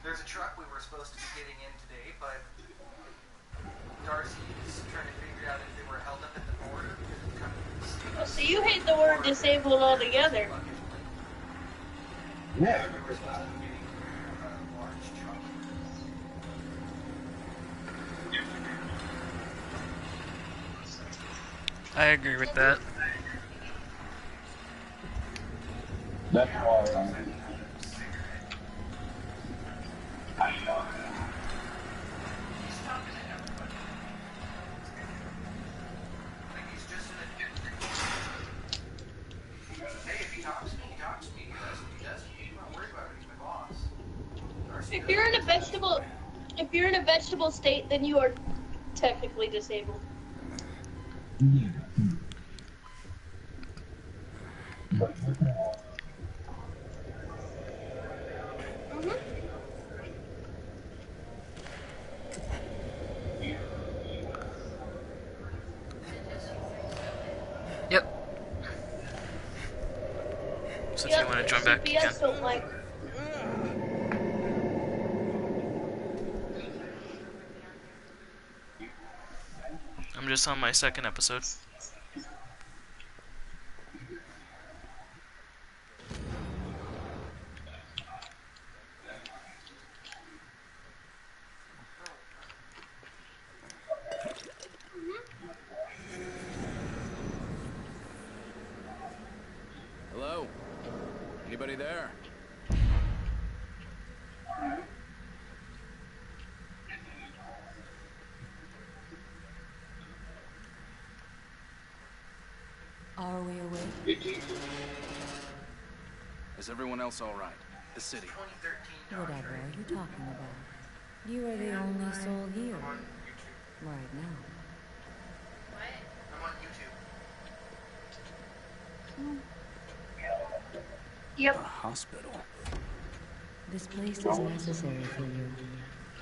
There's a truck we were supposed to be getting in today, but Darcy's trying to figure out if they were held up at the border because it's coming from the state. Oh, so you hate the word disabled altogether. Yeah. We were supposed to be getting a large truck. I agree with that. That's all. If you're in a vegetable state, then you are technically disabled. Yep. So if you want to join back, you can. Don't like. I'm just on my second episode. Hello? Anybody there? Are we awake? Is everyone else all right? The city. Whatever are you talking about? You are the only soul here. Right now. I'm on YouTube. Yep. A hospital. This place is necessary for you.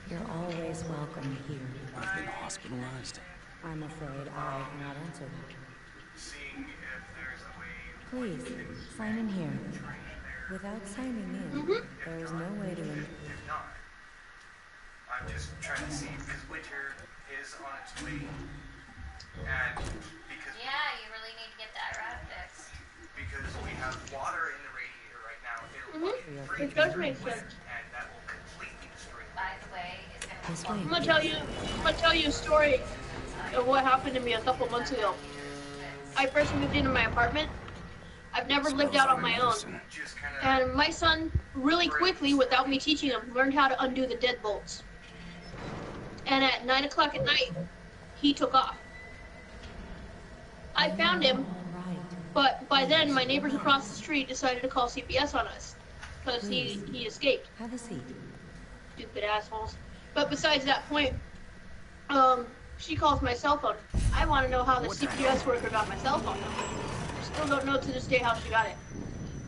You're always welcome here. I've been hospitalized. I'm afraid I cannot answer that. Seeing if there's a way. Please, sign in here. Without signing in, there is no way to... If not, I'm just trying to see because winter is on its way, and because you really need to get that rat fixed. Because we have water in the radiator right now, it'll fucking It does make sense. and that will completely destroy it. By the way, it's gonna This be way. I'm gonna tell you a story of what happened to me a couple months ago. I first moved into my apartment. I've never lived out on my own. Just kind of And my son, really quickly, without me teaching him, learned how to undo the deadbolts. And at 9 o'clock at night, he took off. I found him, Right. but by then my neighbors across the street decided to call CPS on us. Because he escaped. Have a seat. Stupid assholes. But besides that point, she calls my cell phone. I want to know how the CPS worker got my cell phone number. Still don't know to this day how she got it.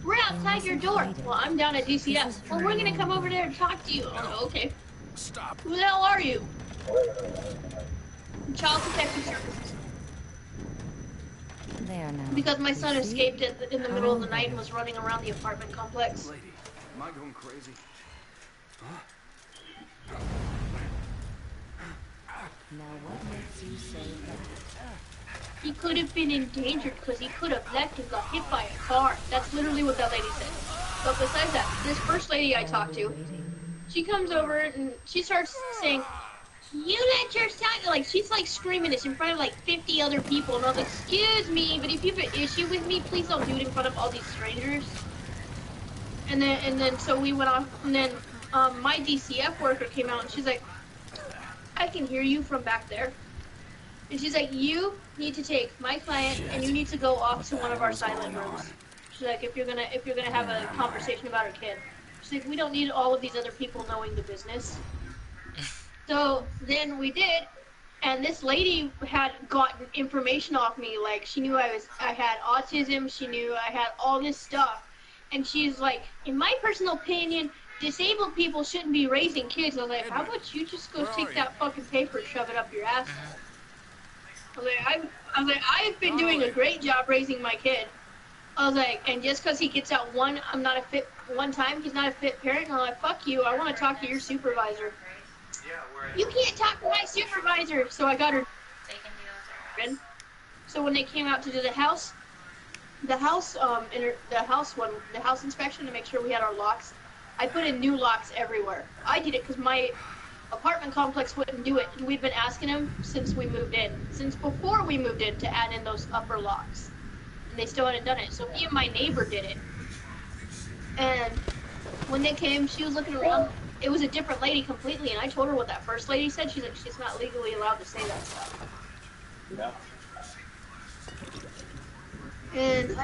We're outside your door. Well, I'm down at DCS. Well, we're gonna come over there and talk to you. Oh, okay. Stop. Who the hell are you? Child Protective Services. There now. Because my son You see? escaped in the middle of the night and was running around the apartment complex. Lady, am I going crazy? Now what makes you say that? He could have been endangered because he could have left and got hit by a car. That's literally what that lady said. But besides that, this first lady I talked to, she comes over and she starts saying, "You let your son," like she's like screaming this in front of like 50 other people, and I was like, "Excuse me, but if you have an issue with me, please don't do it in front of all these strangers." And then so we went off, and then my DCF worker came out and she's like, "I can hear you from back there." And she's like, "You need to take my client and you need to go off to one of our silent rooms." She's like, if you're gonna have a conversation about her kid. She's like, "We don't need all of these other people knowing the business." So then we did, and this lady had gotten information off me. Like she knew I had autism. She knew I had all this stuff, and she's like, "In my personal opinion, disabled people shouldn't be raising kids." I was like, "How about you just go take that fucking paper and shove it up your ass?" I was like, I've been doing a great job raising my kid. I was like, and just because he gets out one, one time, he's not a fit parent. And I'm like, fuck you. I want to talk to your supervisor. Yeah, where I You can't talk to my supervisor. So I got her They can deal with their in. So when they came out to do the house inspection to make sure we had our locks, I put in new locks everywhere. I did it because my apartment complex wouldn't do it, and we've been asking them since before we moved in, to add in those upper locks, and they still hadn't done it. So me and my neighbor did it, and when they came, she was looking around. It was a different lady completely, and I told her what that first lady said. She's like, she's not legally allowed to say that stuff. Yeah. And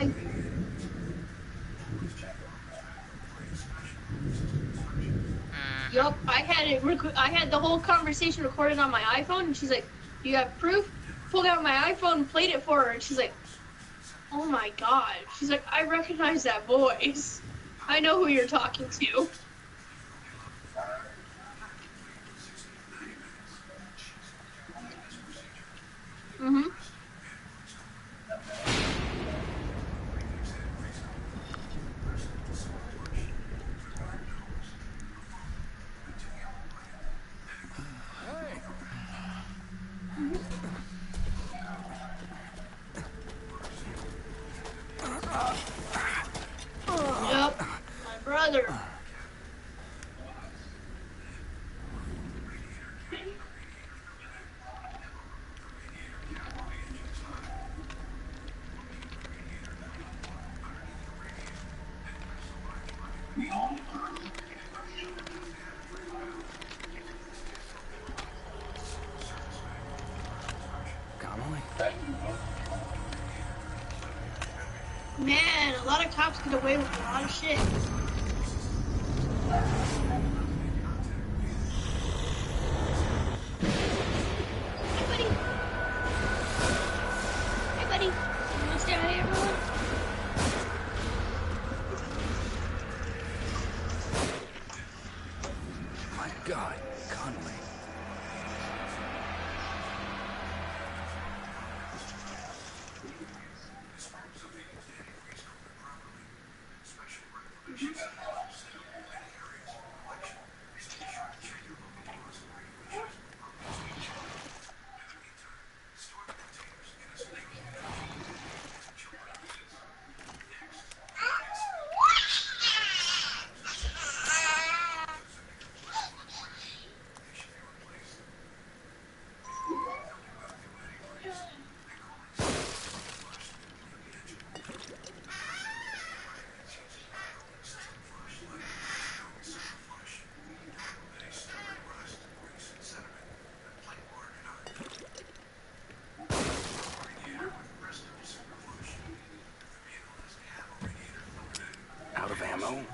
yup, I had the whole conversation recorded on my iPhone, and she's like, "Do you have proof?" Pulled out my iPhone and played it for her, and she's like, "Oh my god!" She's like, "I recognize that voice. I know who you're talking to." Mhm. Yep, my brother. Connolly? Man, a lot of cops get away with a lot of shit. Hey, buddy. Hey, buddy. You want to say hi, everyone? My God, Connolly. Out of ammo?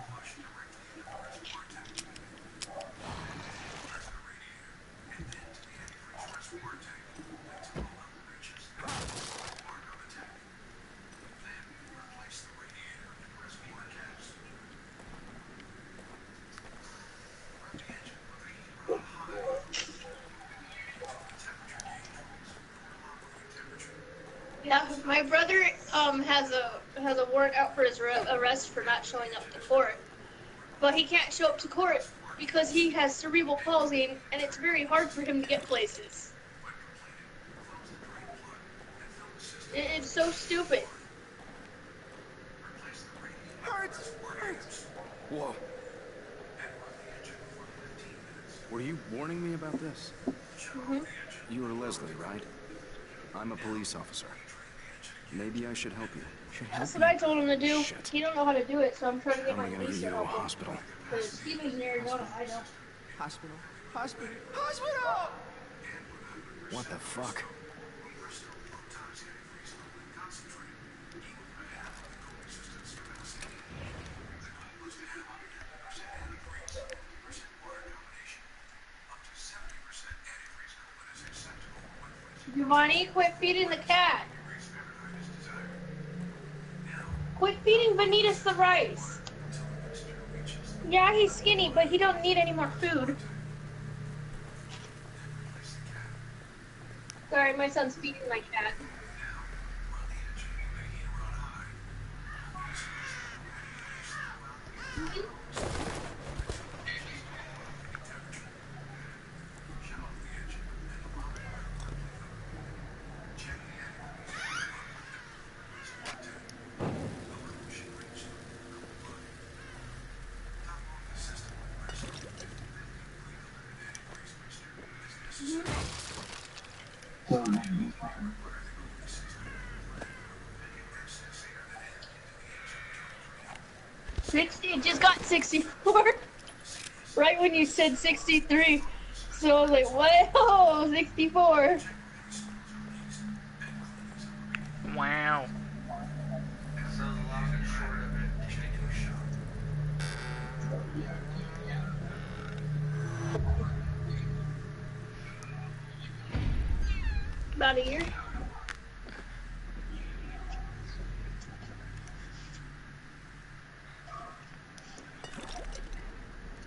Yeah, my brother has a warrant out for his arrest for not showing up to court, but he can't show up to court because he has cerebral palsy, and it's very hard for him to get places. It's so stupid. Whoa. Were you warning me about this? Mhm. You are Leslie, right? I'm a police officer. Maybe I should help you. That's what I told him to do. Shit. He don't know how to do it, so I'm trying to How get am my I gonna police get to you to a help him. hospital? Because he lives in Arizona, I don't. Hospital? Hospital? Hospital! What the fuck? Giovanni, quit feeding the cat. Quit feeding Vanitas the rice. Yeah, he's skinny, but he don't need any more food. Sorry, my son's feeding my cat. It just got 64. Right when you said 63. So I was like, what? Oh, 64. Wow. So the long and short of it, take it to a shop. About a year.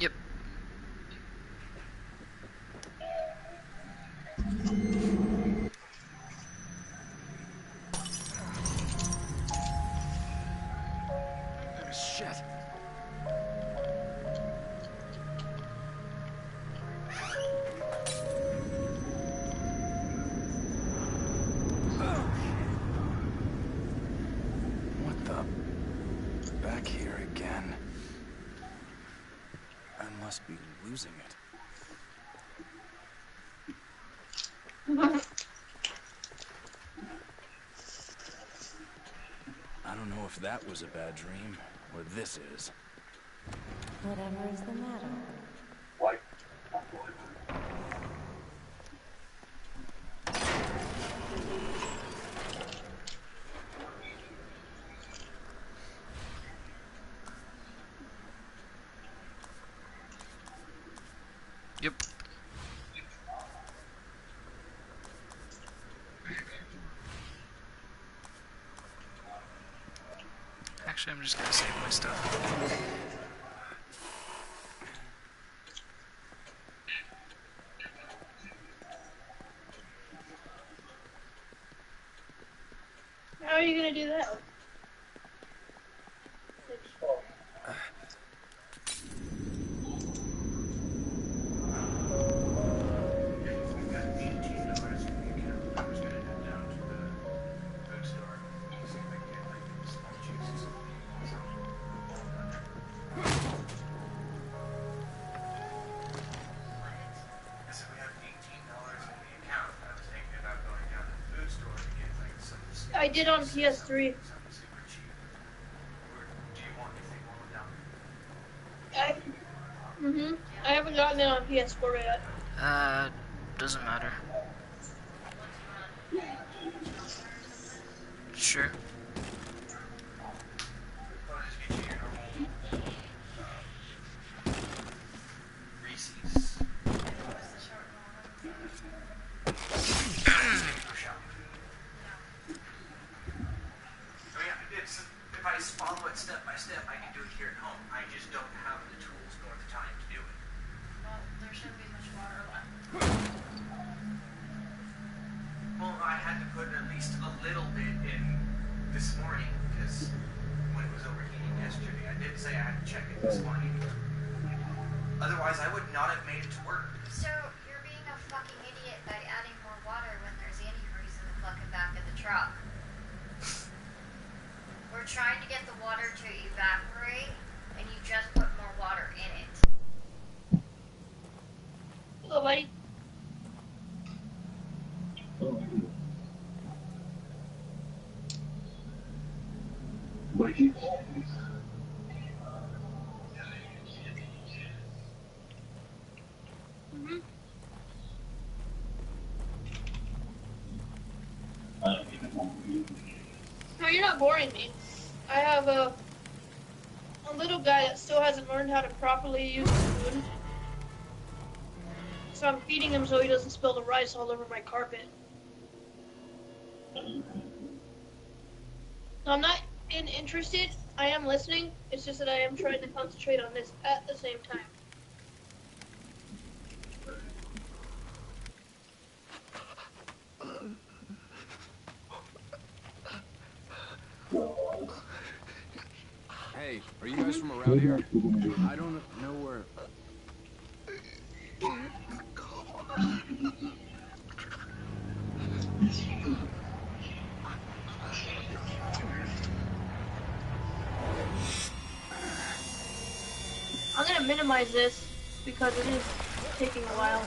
Yep. Shit. What the? Back here again. I must be losing it. I don't know if that was a bad dream, or this is. Whatever is the matter? Yep. Actually, I'm just gonna save my stuff. How are you gonna do that? We've got $18 in the account. I was gonna head down to the food store, see if I can get like small juices. I said we have $18 in the account. I was thinking about going down to the food store to get like some I did on PS3. something super cheap. Or do you want anything while we're down? I haven't gotten it on PS4 yet. Doesn't matter. Sure. I'll just get you your normal Reese's. Shop. I mean, if I follow it step by step, I can do it here at home. I just don't have the tools nor the time to do it. Well, there shouldn't be much water left. Well, I had to put at least a little bit in this morning because when it was overheating yesterday, I did say I had to check it this morning. Otherwise, I would not have made it to work. So, you're being a fucking idiot by adding more water when there's antifreeze in the fucking back of the truck. We're trying to get the water to evaporate, and you just put more water in it. Hello, buddy. No, you're not boring me. I have a little guy that still hasn't learned how to properly use food. So I'm feeding him so he doesn't spill the rice all over my carpet. No, I'm not interested. I am listening. It's just that I am trying to concentrate on this at the same time. Hey, Hey, are you guys from around here? I don't know where... I'm gonna minimize this because it is taking a while.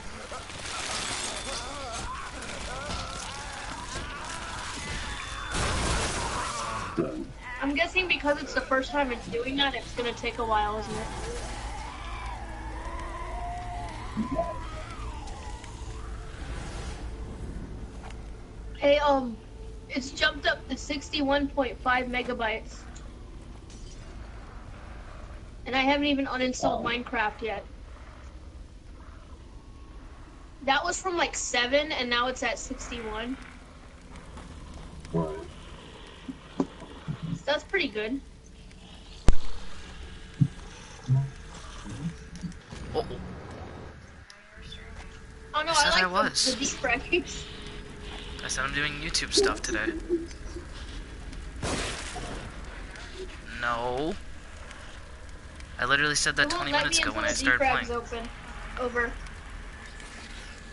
I'm guessing because it's the first time it's doing that, it's gonna take a while, isn't it? Hey, it's jumped up to 61.5 megabytes. And I haven't even uninstalled Minecraft yet. That was from like 7, and now it's at 61. So that's pretty good. Oh, Oh no, I said I I like was. the deep fragments. I said I'm doing YouTube stuff today. No. I literally said that 20 minutes ago when I started playing. Open. Over.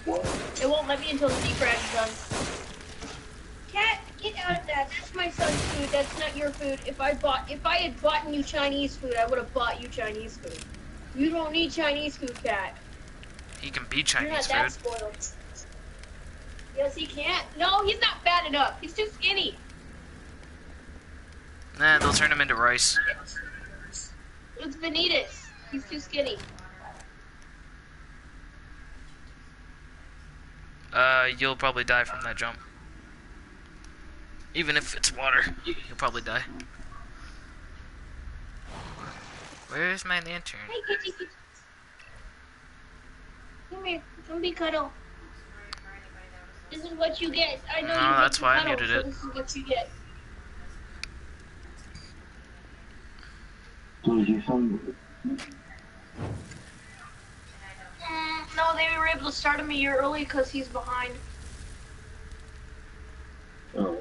It won't let me until the defrag is done. Cat, get out of that. That's my son's food. That's not your food. If I had bought you Chinese food, I would have bought you Chinese food. You don't need Chinese food, Cat. He can be You're Chinese not that food. spoiled. Yes, he can't. No, he's not fat enough. He's too skinny. Nah, they'll turn him into rice. It's Vanitas. He's too skinny. You'll probably die from that jump. Even if it's water, you'll probably die. Where's my lantern? Hey, kitty, kitty. Come here. Come be cuddle. This is what you get. I know No, you want that's to why I cuddle, muted so it. this is what you get. No, they were able to start him a year early because he's behind. He Yeah,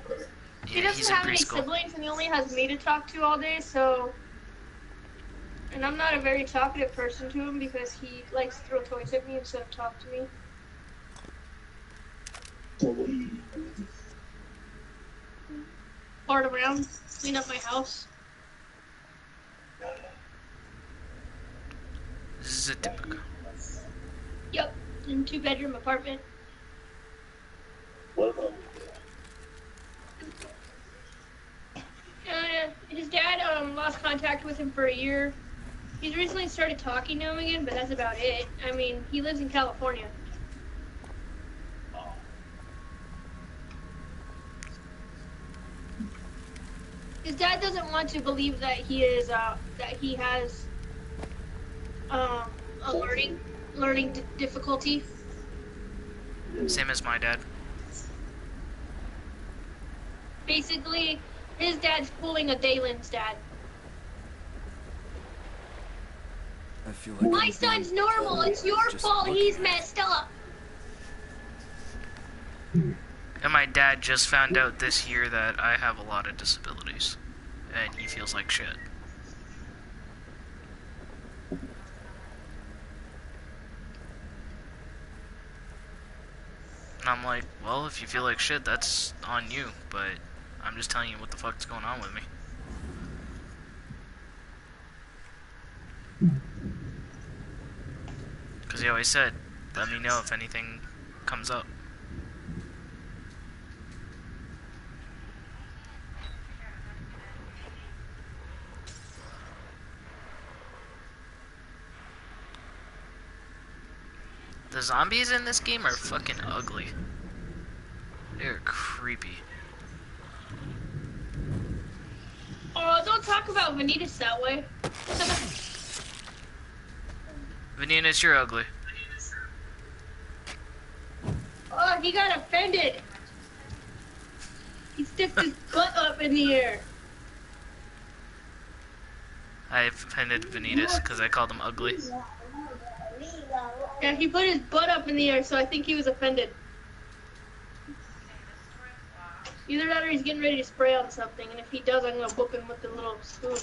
he's doesn't in have any preschool. siblings, and he only has me to talk to all day, so... And I'm not a very talkative person to him because he likes to throw toys at me instead of talk to me. Fart around, clean up my house. This is a typical. Yep, in 2-bedroom apartment. His dad lost contact with him for a year. He's recently started talking to him again, but that's about it. I mean, he lives in California. His dad doesn't want to believe that he is that he has a learning difficulty. Same as my dad. Basically, his dad's pulling a Dalen's dad. I feel like My I'm son's being normal. told It's your just fault. looking He's at it. messed up. And my dad just found out this year that I have a lot of disabilities. And he feels like shit. And I'm like, well, if you feel like shit, that's on you. But I'm just telling you what the fuck's going on with me. Because he always said, let me know if anything comes up. The zombies in this game are fucking ugly. They're creepy. Oh, don't talk about Vanitas that way. Vanitas, you're ugly. Oh, he got offended. He stiffed his butt up in the air. I offended Vanitas because I called him ugly. Yeah, he put his butt up in the air, so I think he was offended. Either that or he's getting ready to spray on something, and if he does, I'm gonna whoop him with the little spoon.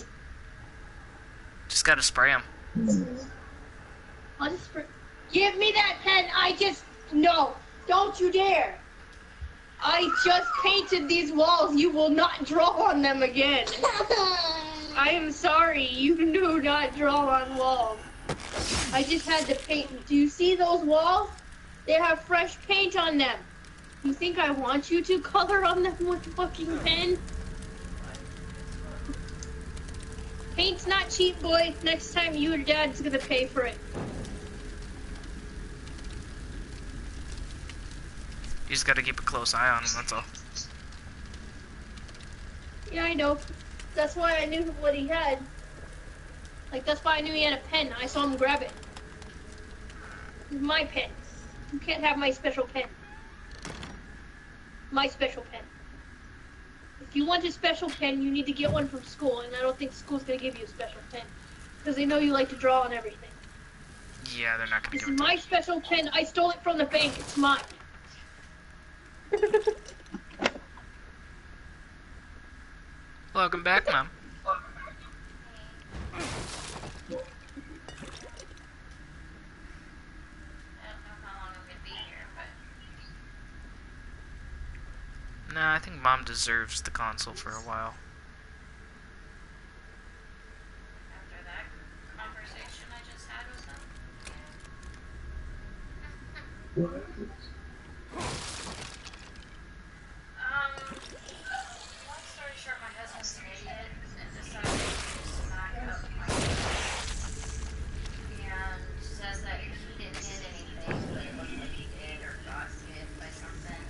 Just gotta spray them. I'll just give me that pen. No. Don't you dare. I just painted these walls. You will not draw on them again. I am sorry. You do not draw on walls. I just had to paint. Do you see those walls? They have fresh paint on them. You think I want you to color on them with a fucking pen? Paint's not cheap, boy. Next time your dad's gonna pay for it. You just gotta keep a close eye on him, that's all. Yeah, I know. That's why I knew what he had. Like, that's why I knew he had a pen. I saw him grab it. It's my pen. You can't have my special pen. My special pen. If you want a special pen, you need to get one from school, and I don't think school's gonna give you a special pen. Because they know you like to draw on everything. Yeah, they're not gonna This give is it to my you. special pen. I stole it from the bank. It's mine. Welcome back, Mom. I don't know how long I'm gonna be here, but Nah, I think Mom deserves the console for a while. after that conversation I just had with them. Long story short, my husband's an idiot and decided to smack up my husband. And says that he didn't hit anything, but it looked like he did or got hit by something.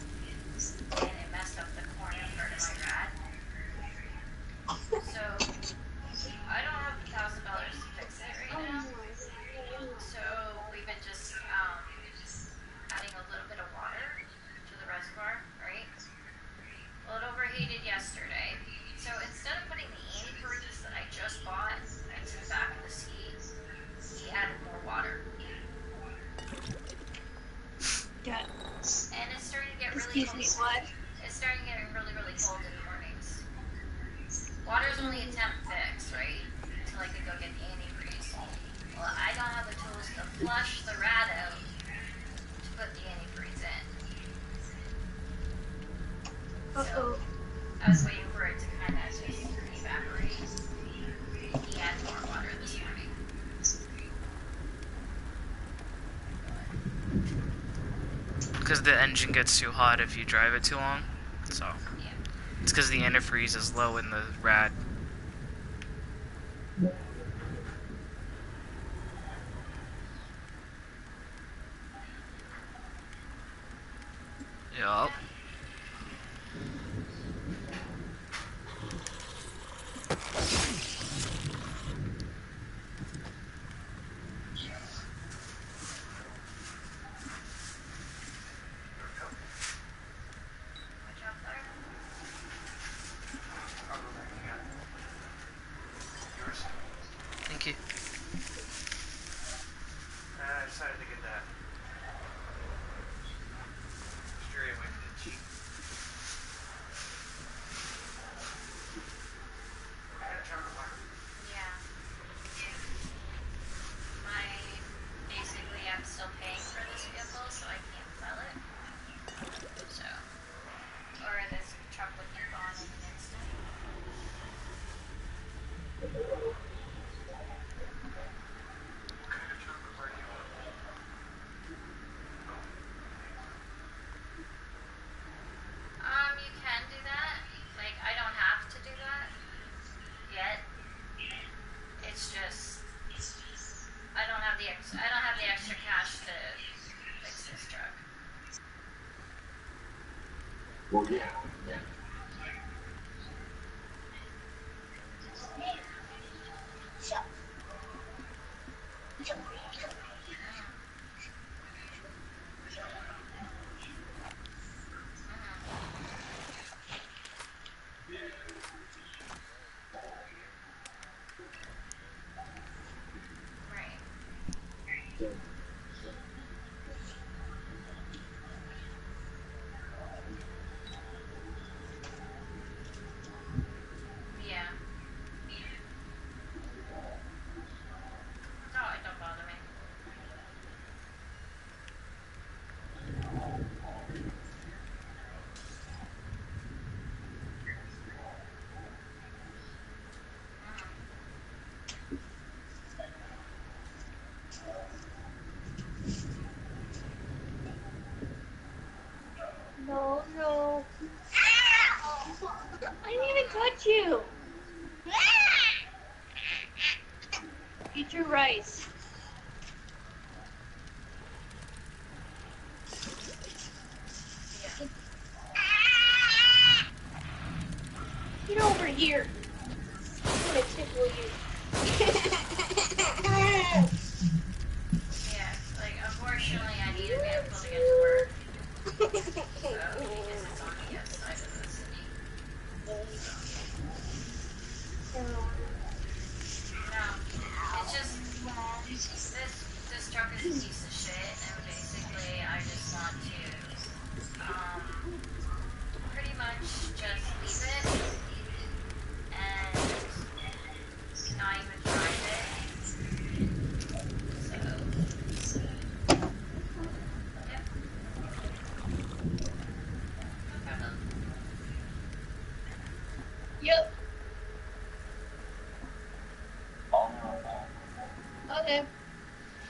And it messed up the corner part of my rat. So I don't have the $1,000 to fix it right now. So we've been just adding a little bit of water to the reservoir, right? Well, it overheated yesterday. So instead of putting the antifreeze that I just bought into the back of the seat, he added more water. Yeah. And it's starting to get really Excuse cold. me, what? It's starting to get really, really cold in the mornings. Water's only a temp fix, right? Until I can go get the antifreeze. Well, I don't have the tools to flush the rat out to put the antifreeze in. Uh-oh. I was waiting for it to kind of just evaporate. He added more water this morning. Because the engine gets too hot if you drive it too long. So, Yeah. it's because the antifreeze is low in the rad. Yup. Watch out there. I'll go back and get it. Yours? Thank you. I decided to get that. Straight away from the cheap. I got a chocolate bar. Yeah. Basically, I'm still paying for this vehicle, so I can't sell it. So, or this truck would be gone in an instant. What kind of chocolate bar do you want? You can do that. Like, I don't have to do that yet. It's just I don't have the extra cash to fix this truck. Well, yeah. Right. Yeah.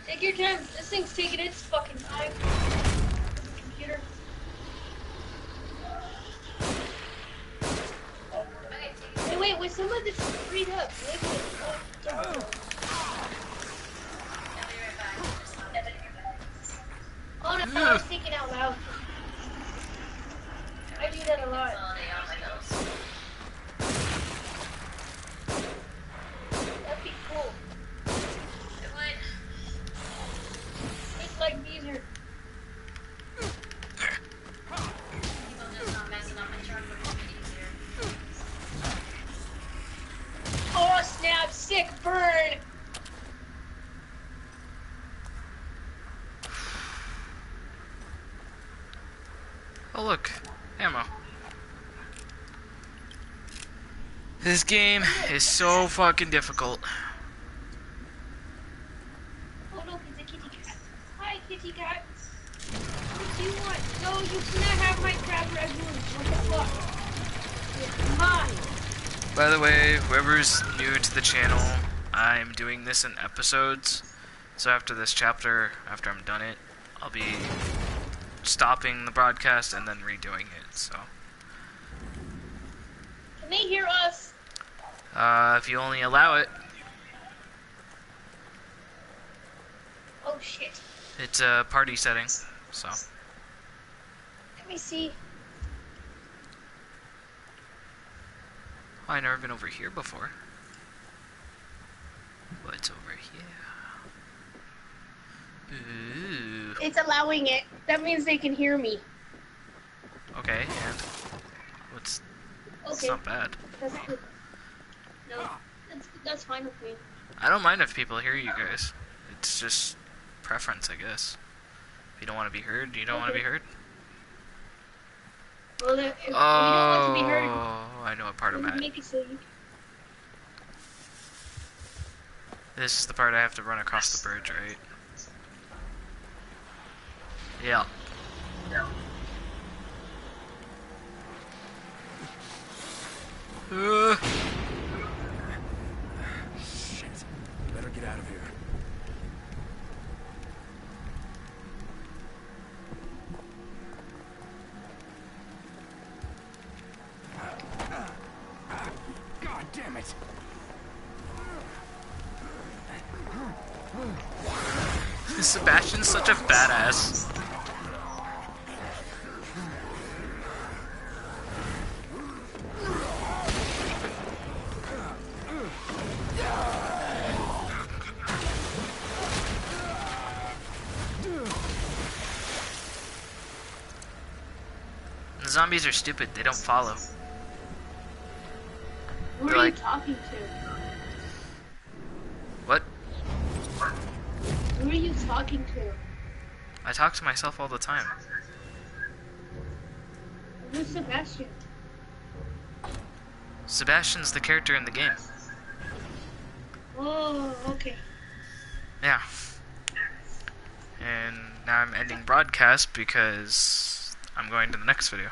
Take your time. This thing's taking its fucking time. Computer. Okay, take Hey, wait, was some of this freed up? Wait, I'll be right back. Just let me oh no, I was thinking out loud. I do that a lot. consolidate all my bills. That'd be cool. It would. It's like Beezer. People just not messing up my truck would make it easier. Oh snap! Sick burn. Oh look, ammo. This game is so fucking difficult. Oh look, it's a kitty cat. Hi, kitty cat. What do you want? No, you cannot have my crab red balloon. What the fuck? Hi. By the way, whoever's new to the channel, I'm doing this in episodes. So after this chapter, after I'm done it, I'll be stopping the broadcast and then redoing it. So, Can they hear us? if you only allow it, Oh shit. it's a party setting. So, Let me see. oh, I've never been over here before. What's over here? Ooh. It's allowing it. That means they can hear me. Okay, and what's? It's Okay. not bad. That's good. No, that's fine with me. I don't mind if people hear you guys. It's just preference, I guess. If you don't want to be heard, you don't want to be heard. Well, if we don't want to be heard, I know what part I'm then at. make it so you. This is the part I have to run across the bridge, right? Yeah. Shit. Better get out of here. God damn it. Sebastian's such a badass. The zombies are stupid, they don't follow. Who They're are you like- talking to? What? Who are you talking to? I talk to myself all the time. Who's Sebastian? Sebastian's the character in the game. Oh, okay. Yeah. And now I'm ending broadcast because I'm going to the next video.